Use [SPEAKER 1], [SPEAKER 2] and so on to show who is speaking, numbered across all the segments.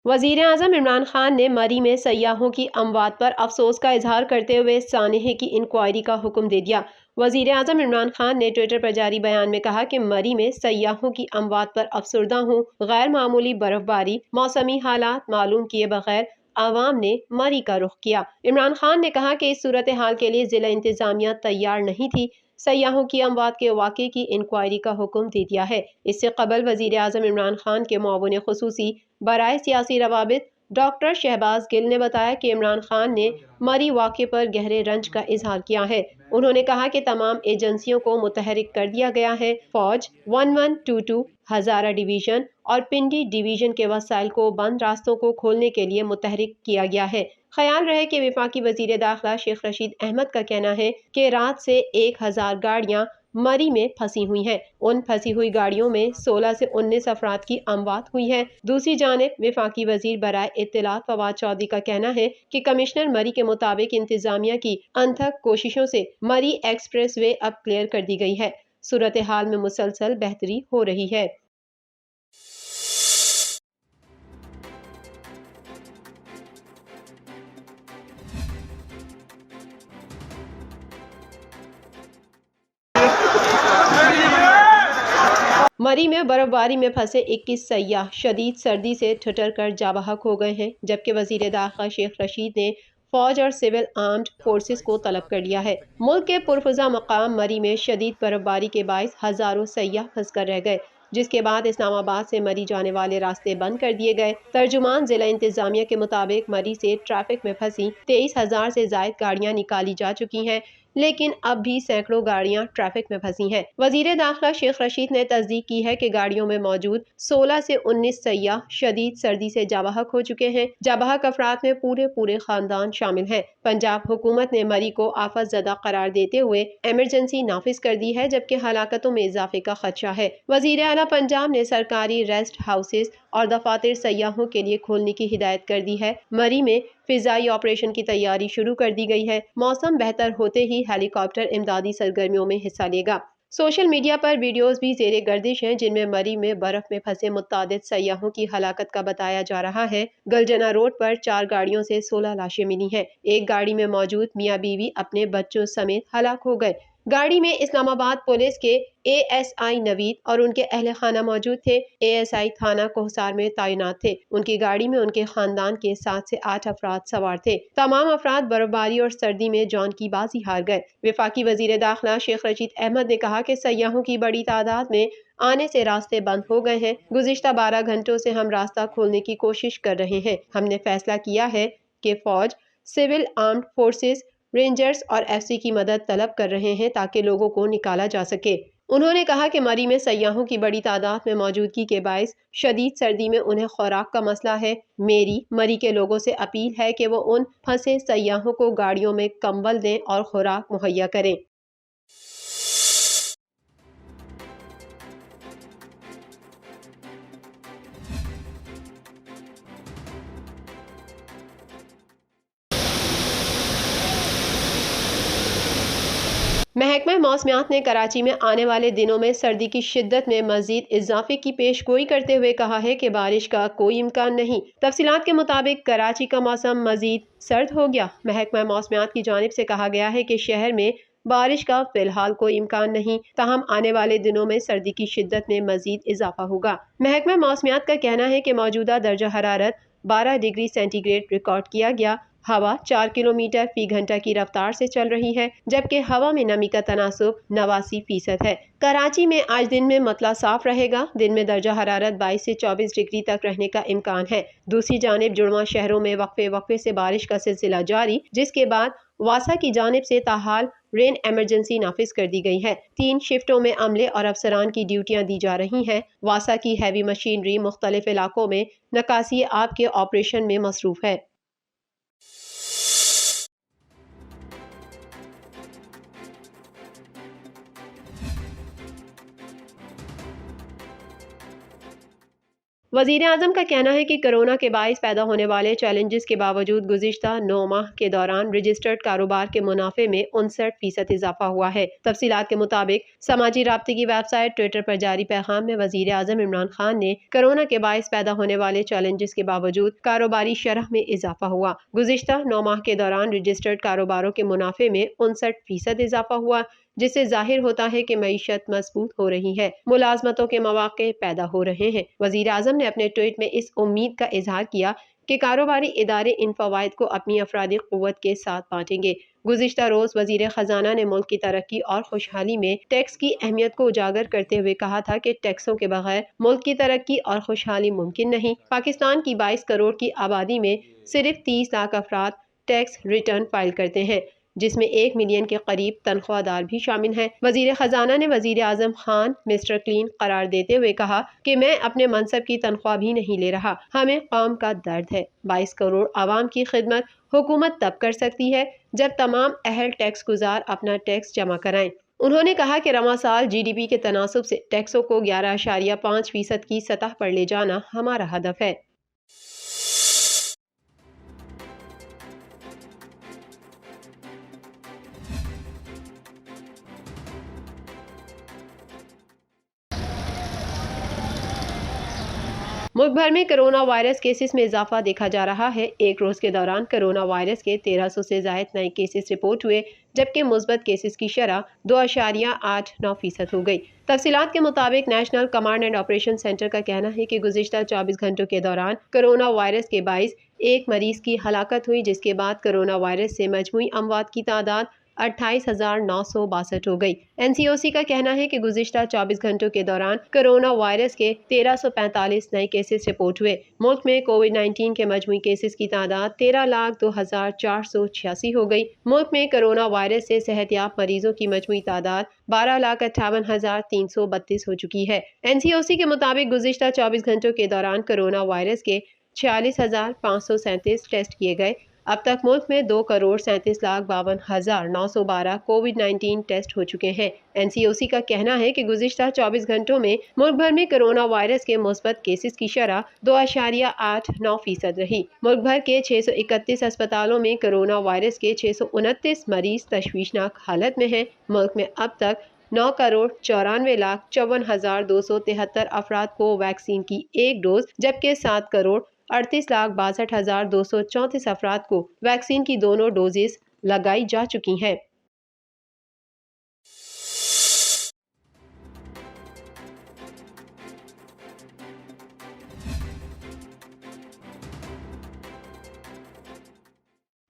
[SPEAKER 1] वजीर आजम इमरान खान ने मरी में सयाहों की अमवात पर अफसोस का इजहार करते हुए सानहे की इंक्वायरी का हुक्म दे दिया। वजीर आजम इमरान खान ने ट्विटर पर जारी बयान में कहा कि मरी में सयाहों की अमवात पर अफसुर्दा हूँ। गैर मामूली बर्फबारी, मौसमी हालात मालूम किए बगैर आवाम ने मरी का रुख किया। इमरान खान ने कहा कि इस सूरत हाल के लिए जिला इंतजामिया तैयार नहीं थी। सयाहों की अमवात के वाक़े की इंक्वायरी का हुक्म दे दिया है। इससे कबल वजीर आजम इमरान खान के मुआविन खुसूसी बराए सियासी रवाबित डॉक्टर शहबाज गिल ने बताया कि इमरान खान ने मरी वाक़े पर गहरे रंज का इजहार किया है। उन्होंने कहा कि तमाम एजेंसियों को मुतहरिक कर दिया गया है। फौज 1122, हजारा डिवीजन और पिंडी डिवीजन के वसाइल को बंद रास्तों को खोलने के लिए मुतहरिक किया गया है। ख्याल रहे कि वफाकी वजीर दाखिला शेख रशीद अहमद का कहना है कि रात से 1000 गाड़ियां मरी में फंसी हुई हैं। उन फंसी हुई गाड़ियों में 16 से 19 अफराद की अमवात हुई है। दूसरी जानिब वफाकी वजीर बराए इत्तलात फवाद चौधरी का कहना है कि कमिश्नर मरी के मुताबिक इंतजामिया की अनथक कोशिशों से मरी एक्सप्रेस वे अब क्लियर कर दी गई है। सूरत हाल में मुसलसल बेहतरी हो रही है। मरी में बर्फबारी में फंसे 21 सयाह शदीद सर्दी से ठिठुर कर जाबहक हो गए हैं, जबकि वजीर दाखिला शेख रशीद ने फौज और सिविल आर्म्ड फोर्सेस को तलब कर लिया है। मुल्क के पुरफजा मकाम मरी में शदीद बर्फबारी के बायस हजारों सयाह फंस कर रह गए, जिसके बाद इस्लामाबाद से मरी जाने वाले रास्ते बंद कर दिए गए। तर्जुमान जिला इंतजामिया के मुताबिक मरी से ट्रैफिक में फंसी 23,000 से जायद गाड़ियां निकाली जा चुकी हैं, लेकिन अब भी सैकड़ों गाड़ियां ट्रैफिक में फंसी हैं। वजीर दाखिला शेख रशीद ने तस्दीक की है कि गाड़ियों में मौजूद 16 से 19 सयाह शदीद सर्दी से जाबहक हो चुके हैं। जाबहक अफराद में पूरे खानदान शामिल हैं। पंजाब हुकूमत ने मरी को आफत ज़दा करार देते हुए एमरजेंसी नाफिज कर दी है, जबकि हलाकतों में इजाफे का खदशा है। वजीर आला पंजाब ने सरकारी रेस्ट हाउसेज और दफातर सयाहों के लिए खोलने की हिदायत कर दी है। मरी में फिजाई ऑपरेशन की तैयारी शुरू कर दी गई है। मौसम बेहतर होते ही हेलीकॉप्टर इमदादी सरगर्मियों में हिस्सा लेगा। सोशल मीडिया पर वीडियोस भी ज़ेरे गर्दिश हैं, जिनमें मरी में बर्फ में फंसे मुत्तादिद सयाहों की हलाकत का बताया जा रहा है। गलजना रोड पर 4 गाड़ियों से 16 लाशें मिली हैं। एक गाड़ी में मौजूद मियाँ बीवी अपने बच्चों समेत हलाक हो गए। गाड़ी में इस्लामाबाद पुलिस के ASI नवीद और उनके अहले खाना मौजूद थे। ASI थाना कोहसार में तैनात थे। उनकी गाड़ी में उनके खानदान के 7 से 8 अफराद सवार थे। तमाम अफराद बर्फबारी और सर्दी में जान की बाजी हार गए। वफाकी वजीर दाखिला शेख रशीद अहमद ने कहा कि सयाहों की बड़ी तादाद में आने से रास्ते बंद हो गए हैं। गुज़िश्ता 12 घंटों से हम रास्ता खोलने की कोशिश कर रहे हैं। हमने फैसला किया है कि फौज, सिविल आर्म्ड फोर्सेस, रेंजर्स और FC की मदद तलब कर रहे हैं ताकि लोगों को निकाला जा सके। उन्होंने कहा कि मरी में सयाहों की बड़ी तादाद में मौजूदगी के बायस शदीद सर्दी में उन्हें खुराक का मसला है। मेरी मरी के लोगों से अपील है कि वो उन फंसे सयाहों को गाड़ियों में कंबल दें और खुराक मुहैया करें। महकमा मौसमियात ने कराची में आने वाले दिनों में सर्दी की शिद्दत में मजीद इजाफे की पेशगोई करते हुए कहा है कि बारिश का कोई इम्कान नहीं। तफसीलात के मुताबिक कराची का मौसम मजीद सर्द हो गया। महकमा मौसमियात की जानिब से कहा गया है कि शहर में बारिश का फिलहाल कोई इम्कान नहीं, ताहम आने वाले दिनों में सर्दी की शिद्दत में मजीद इजाफा होगा। महकमा मौसमियात का कहना है कि मौजूदा दर्जा हरारत 12 डिग्री सेंटीग्रेड रिकॉर्ड किया गया। हवा 4 किलोमीटर फी घंटा की रफ्तार से चल रही है, जबकि हवा में नमी का तनासुब 89% है। कराची में आज दिन में मतला साफ रहेगा। दिन में दर्जा हरारत 22 से 24 डिग्री तक रहने का इम्कान है। दूसरी जानिब जुड़वा शहरों में वक्फे से बारिश का सिलसिला जारी, जिसके बाद वासा की जानिब से ताहाल रेन एमरजेंसी नाफिज कर दी गई है। 3 शिफ्टों में अमले और अफसरान की ड्यूटियां दी जा रही हैं। वासा की हैवी मशीनरी मुख्तलिफ इलाकों में नकासी आब के ऑपरेशन में मसरूफ है। वज़ीर आज़म का कहना है कि कोरोना के बाइस पैदा होने वाले चैलेंजेस के बावजूद गुज़िश्ता 9 माह के दौरान रजिस्टर्ड कारोबार के मुनाफे में 59% इजाफा हुआ है। तफसीलात के मुताबिक समाजी राब्ते की वेबसाइट ट्विटर पर जारी पैगाम में वज़ीर आज़म इमरान खान ने कोरोना के बाइस पैदा होने वाले चैलेंजेस के बावजूद कारोबारी शरह में इजाफा हुआ। गुज़िश्ता 9 माह के दौरान रजिस्टर्ड कारोबारों के मुनाफे में 59% इजाफा हुआ, जिससे जाहिर होता है कि मईशत मजबूत हो रही है, मुलाजमतों के मौके पैदा हो रहे हैं। वज़ीर आज़म ने अपने ट्वीट में इस उम्मीद का इजहार किया कि कारोबारी इदारे इन फवाइद को अपनी अफरादी क़ुव्वत के साथ बांटेंगे। गुज़िश्ता रोज़ वज़ीर ख़जाना ने मुल्क की तरक्की और खुशहाली में टैक्स की अहमियत को उजागर करते हुए कहा था कि टैक्सों के बगैर मुल्क की तरक्की और खुशहाली मुमकिन नहीं। पाकिस्तान की 22 करोड़ की आबादी में सिर्फ 30 लाख अफराद टैक्स रिटर्न फाइल करते हैं, जिसमें 1 मिलियन के करीब तनख्वाहदार भी शामिल हैं। वज़ीर ख़जाना ने वज़ीर आज़म खान मिस्टर क्लीन करार देते हुए कहा कि मैं अपने मनसब की तनख्वाह भी नहीं ले रहा, हमें कौम का दर्द है। 22 करोड़ आवाम की खिदमत हुकूमत तब कर सकती है जब तमाम अहल टैक्स गुजार अपना टैक्स जमा कराएं। उन्होंने कहा कि रवां साल GDP के तनासुब से टैक्सों को 11.5% की सतह पर ले जाना हमारा हदफ है। मुल्क भर में कोरोना वायरस केसेस में इजाफा देखा जा रहा है। एक रोज के दौरान कोरोना वायरस के 1300 से जायद नए केसेस रिपोर्ट हुए, जबकि मुस्बत केसेस की शरह 2.89% हो गई। तफसीलात के मुताबिक national command and operation centre का कहना है कि गुज़िश्ता 24 घंटों के दौरान कोरोना वायरस के बाइस एक मरीज की हलाकत हुई, जिसके बाद कोरोना वायरस से मजमूई अमवात की तादाद 28,962 हो गई। NCOC का कहना है कि गुज़िश्ता 24 घंटों के दौरान कोरोना वायरस के 1345 नए केसेस रिपोर्ट हुए। मुल्क में कोविड-19 के मजमूई केसेस की तादाद 13,02,486 हो गई। मुल्क में कोरोना वायरस से सेहतयाब मरीजों की मजमूई तादाद 12,58,332 हो चुकी है। NCOC के मुताबिक गुज़िश्ता 24 घंटों के दौरान कोरोना वायरस के 46,537 टेस्ट किए गए। अब तक मुल्क में 2,37,52,912 कोविड-19 टेस्ट हो चुके हैं। NCOC का कहना है कि गुज़िश्ता 24 घंटों में मुल्क भर में कोरोना वायरस के मुस्बत केसेस की शरह 2.89% रही। मुल्क भर के 631 अस्पतालों में कोरोना वायरस के 629 मरीज तशवीशनाक हालत में हैं। मुल्क में अब तक 9,94,54,273 अफराद को वैक्सीन की एक डोज, जबकि 7,38,62,234 अफराद को वैक्सीन की दोनों डोजेस लगाई जा चुकी हैं।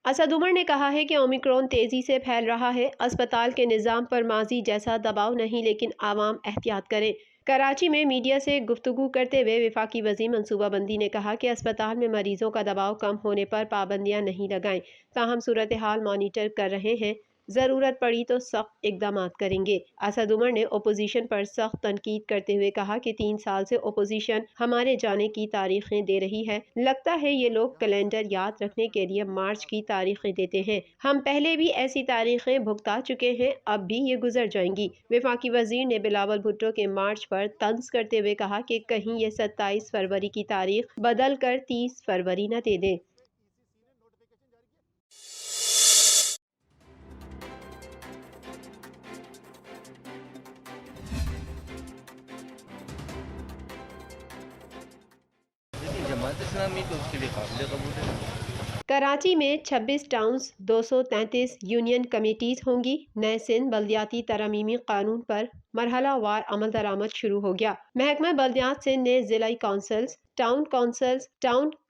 [SPEAKER 1] असद उमर ने कहा है कि ओमिक्रॉन तेजी से फैल रहा है। अस्पताल के निज़ाम पर माजी जैसा दबाव नहीं, लेकिन आवाम एहतियात करें। कराची में मीडिया से गुफ्तगू करते हुए वफाकी वज़ीर मनसूबाबंदी ने कहा कि अस्पताल में मरीजों का दबाव कम होने पर पाबंदियां नहीं लगाएं, ताहम सूरत हाल मॉनिटर कर रहे हैं, ज़रूरत पड़ी तो सख्त इकदाम करेंगे। असद उमर ने अपोजिशन पर सख्त तनकीद करते हुए कहा कि 3 साल से अपोजिशन हमारे जाने की तारीखें दे रही है। लगता है ये लोग कैलेंडर याद रखने के लिए मार्च की तारीखें देते हैं। हम पहले भी ऐसी तारीखें भुगता चुके हैं, अब भी ये गुजर जाएंगी। वफाकी वजीर ने बिलावल भुट्टो के मार्च पर तंज करते हुए कहा कि कहीं ये 27 फरवरी की तारीख बदल कर 30 फरवरी न दे दें।
[SPEAKER 2] जमात इस्लामी तो उसके लिए काबिल कबूल है।
[SPEAKER 1] कराची में 26 टाउन्स 233 यूनियन कमेटीज होंगी। नए सिंध बल्दियाती तरमीमी कानून पर मरहला वार अमल दरामद शुरू हो गया। महकमा बल्दियात सिंध ने जिलाई councils, town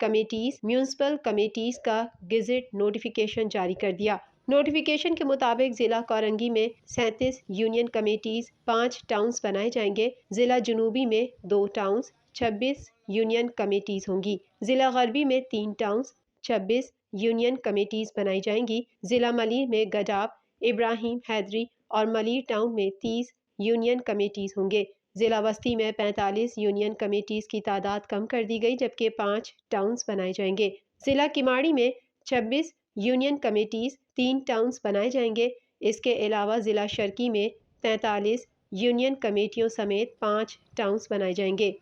[SPEAKER 1] committees, municipal committees का गेजेट नोटिफिकेशन जारी कर दिया। नोटिफिकेशन के मुताबिक जिला कोरंगी में 37 यूनियन कमेटीज, 5 टाउन्स बनाए जाएंगे। जिला जनूबी में 2 टाउन्स, 26 यूनियन कमेटीज होंगी। जिला गरबी में 3 टाउन्स, 26 यूनियन कमेटीज बनाई जाएंगी। जिला मलीर में गडाब, इब्राहिम हैदरी और मलीर टाउन में 30 यूनियन कमेटीज होंगे। जिला वस्ती में 45 यूनियन कमेटीज की तादाद कम कर दी गई, जबकि 5 टाउन्स बनाए जाएंगे। जिला किमाड़ी में 26 यूनियन कमेटीज, 3 टाउन्स बनाए जाएंगे। इसके अलावा जिला शर्की में 43 यूनियन कमेटियों समेत 5 टाउन्स बनाए जाएंगे।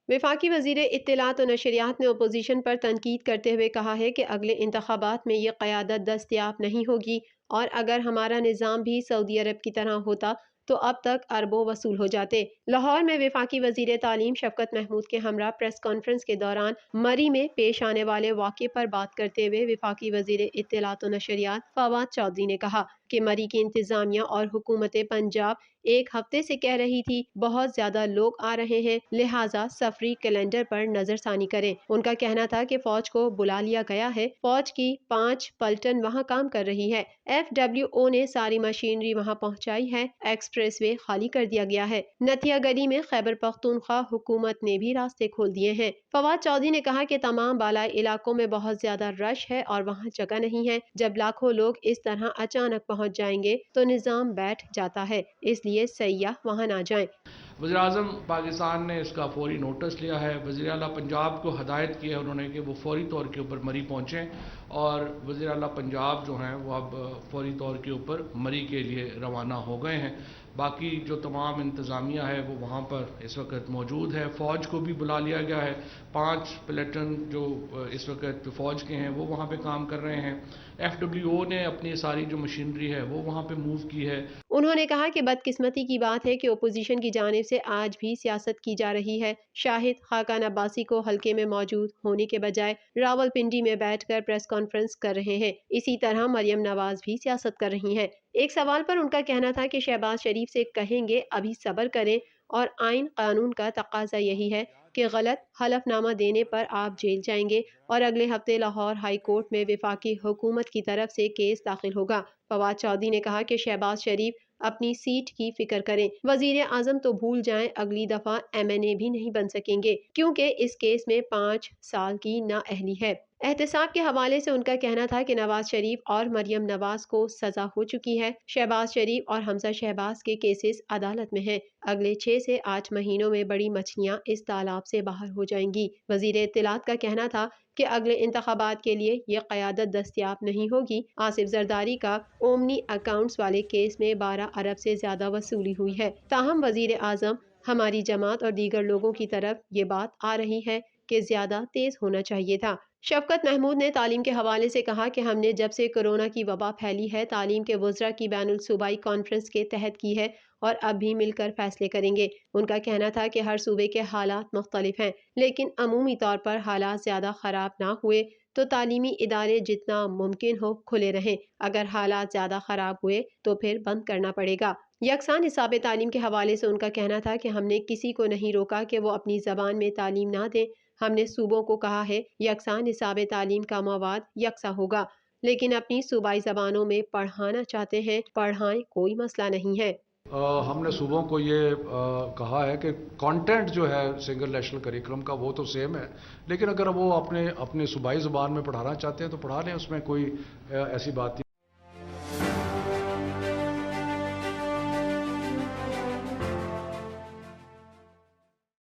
[SPEAKER 1] وفاقی وزیر اطلاعات و نشریات نے اپوزیشن پر تنقید کرتے ہوئے کہا ہے کہ اگلے انتخابات میں یہ قیادت دستیاب نہیں ہوگی، اور اگر ہمارا نظام بھی سعودی عرب کی طرح ہوتا تو اب تک اربوں وصول ہو جاتے۔ لاہور میں وفاقی وزیر تعلیم شفقت محمود کے ہمراہ پریس کانفرنس کے دوران مری میں پیش آنے والے واقعے پر بات کرتے ہوئے وفاقی وزیر اطلاعات و نشریات فواد چودھری نے کہا کہ مری کی انتظامیہ اور حکومت پنجاب ایک ہفتے سے کہہ رہی تھی بہت زیادہ لوگ آ رہے ہیں، لہٰذا سفری کیلنڈر پر نظر ثانی کریں۔ ان کا کہنا تھا کہ فوج کو بلا لیا گیا ہے، فوج کی 5 پلٹن وہاں کام کر رہی ہے، FWO نے ساری مشینری وہاں پہنچائی ہے، ایکسپریس وے خالی کر دیا گیا ہے، نتھیا گلی میں خیبر پختونخوا حکومت نے بھی راستے کھول دیے ہیں۔ فواد چودھری نے کہا کہ تمام بالائی علاقوں میں بہت زیادہ رش ہے اور وہاں جگہ نہیں ہے، جب لاکھوں لوگ اس طرح اچانک پہنچ جائیں گے تو نظام بیٹھ جاتا ہے، اس لیے سیاح وہاں نہ جائیں۔
[SPEAKER 3] وزیراعظم پاکستان نے اس کا فوری نوٹس لیا ہے، وزیر اعلیٰ پنجاب کو ہدایت کی ہے انہوں نے کہ وہ فوری طور کے اوپر مری پہنچیں، اور وزیر اعلیٰ پنجاب جو ہیں وہ اب فوری طور کے اوپر مری کے لیے روانہ ہو گئے ہیں۔ باقی جو تمام انتظامیہ ہے وہ وہاں پر اس وقت موجود ہے، فوج کو بھی بلا لیا گیا ہے، 5 پلیٹن جو اس وقت فوج کے ہیں وہ وہاں پہ کام کر رہے ہیں، FWO نے اپنی ساری جو مشینری ہے وہ وہاں پہ موو کی ہے۔
[SPEAKER 1] انہوں نے کہا کہ بدقسمتی کی بات ہے کہ اپوزیشن کی جانب سے آج بھی سیاست کی جا رہی ہے۔ شاہد خاقان عباسی کو حلقے میں موجود ہونے کے بجائے راولپنڈی میں بیٹھ کر پریس کانفرنس کر رہے ہیں، اسی طرح مریم نواز بھی سیاست کر رہی ہیں۔ ایک سوال پر ان کا کہنا تھا کہ شہباز شریف سے کہیں گے ابھی صبر کریں، اور آئین قانون کا تقاضا یہی ہے کہ غلط حلف نامہ دینے پر آپ جیل جائیں گے، اور اگلے ہفتے لاہور ہائی کورٹ میں وفاقی حکومت کی طرف سے کیس داخل ہوگا۔ فواد چودھری نے کہا کہ شہباز شریف اپنی سیٹ کی فکر کریں، وزیر اعظم تو بھول جائیں، اگلی دفعہ MNA بھی نہیں بن سکیں گے کیونکہ اس کیس میں 5 سال کی نااہلی ہے۔ احتساب کے حوالے سے ان کا کہنا تھا کہ نواز شریف اور مریم نواز کو سزا ہو چکی ہے، شہباز شریف اور حمزہ شہباز کے کیسز عدالت میں ہیں، اگلے 6 سے 8 مہینوں میں بڑی مچھلیاں اس تالاب سے باہر ہو جائیں گی۔ وزیر اطلاعات کا کہنا تھا کہ اگلے انتخابات کے لیے یہ قیادت دستیاب نہیں ہوگی۔ آصف زرداری کا اومنی اکاؤنٹس والے کیس میں 12 ارب سے زیادہ وصولی ہوئی ہے، تاہم وزیر اعظم، ہماری جماعت اور دیگر لوگوں کی طرف یہ بات آ رہی ہے کہ زیادہ تیز ہونا چاہیے تھا۔ شفقت محمود نے تعلیم کے حوالے سے کہا کہ ہم نے جب سے کورونا کی وبا پھیلی ہے تعلیم کے وزراء کی بین الصوبائی کانفرنس کے تحت کی ہے، اور اب بھی مل کر فیصلے کریں گے۔ ان کا کہنا تھا کہ ہر صوبے کے حالات مختلف ہیں، لیکن عمومی طور پر حالات زیادہ خراب نہ ہوئے تو تعلیمی ادارے جتنا ممکن ہو کھلے رہیں، اگر حالات زیادہ خراب ہوئے تو پھر بند کرنا پڑے گا۔ یکساں نصاب تعلیم کے حوالے سے ان کا کہنا تھا کہ ہم نے کسی کو نہیں روکا کہ وہ اپنی زبان میں تعلیم نہ دیں، ہم نے صوبوں کو کہا ہے یکساں نصاب تعلیم کا مواد یکساں ہوگا، لیکن اپنی صوبائی زبانوں میں پڑھانا چاہتے ہیں پڑھائیں، کوئی مسئلہ نہیں ہے۔
[SPEAKER 4] ہم نے صوبوں کو یہ کہا ہے کہ کانٹینٹ جو ہے سنگل نیشنل کریکولم کا وہ تو سیم ہے، لیکن اگر وہ اپنے صوبائی زبان میں پڑھانا چاہتے ہیں تو پڑھا لیں، اس میں کوئی ایسی بات نہیں۔